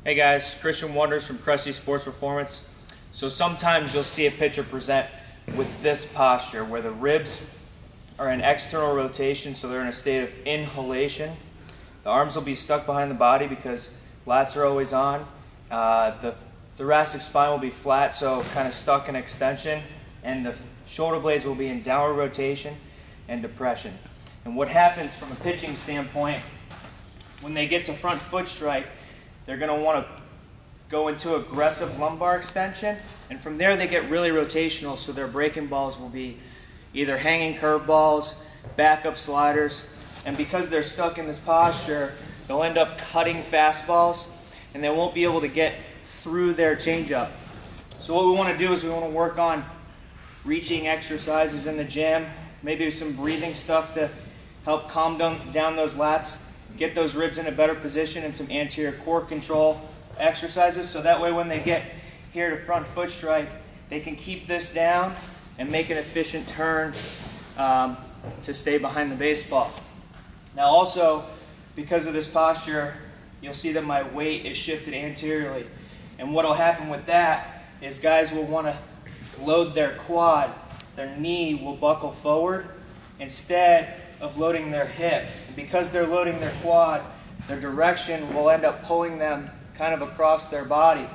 Hey guys, Christian Wonders from Crusty Sports Performance. So sometimes you'll see a pitcher present with this posture where the ribs are in external rotation, so they're in a state of inhalation. The arms will be stuck behind the body because lats are always on. The thoracic spine will be flat, so kind of stuck in extension, and the shoulder blades will be in downward rotation and depression. And what happens from a pitching standpoint, when they get to front foot strike, they're going to want to go into aggressive lumbar extension, and from there they get really rotational, so their breaking balls will be either hanging curveballs, backup sliders, and because they're stuck in this posture, they'll end up cutting fastballs, and they won't be able to get through their changeup. So what we want to do is we want to work on reaching exercises in the gym, maybe some breathing stuff to help calm down those lats, get those ribs in a better position, and some anterior core control exercises, so that way when they get here to front foot strike, they can keep this down and make an efficient turn to stay behind the baseball. Now also, because of this posture, you'll see that my weight is shifted anteriorly, and what will happen with that is guys will want to load their quad. Their knee will buckle forward instead of loading their hip. And because they're loading their quad, their direction will end up pulling them kind of across their body.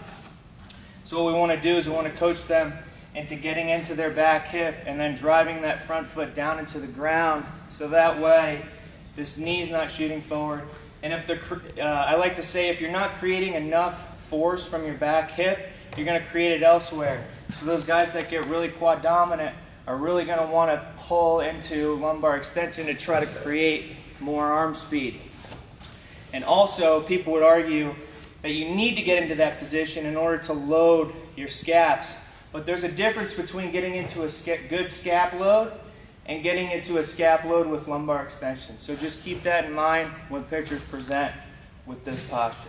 So what we want to do is we want to coach them into getting into their back hip and then driving that front foot down into the ground, so that way this knee's not shooting forward. And if I like to say, if you're not creating enough force from your back hip, you're going to create it elsewhere. So those guys that get really quad dominant are really going to want to pull into lumbar extension to try to create more arm speed. And also, people would argue that you need to get into that position in order to load your scaps. But there's a difference between getting into a good scap load and getting into a scap load with lumbar extension. So just keep that in mind when pitchers present with this posture.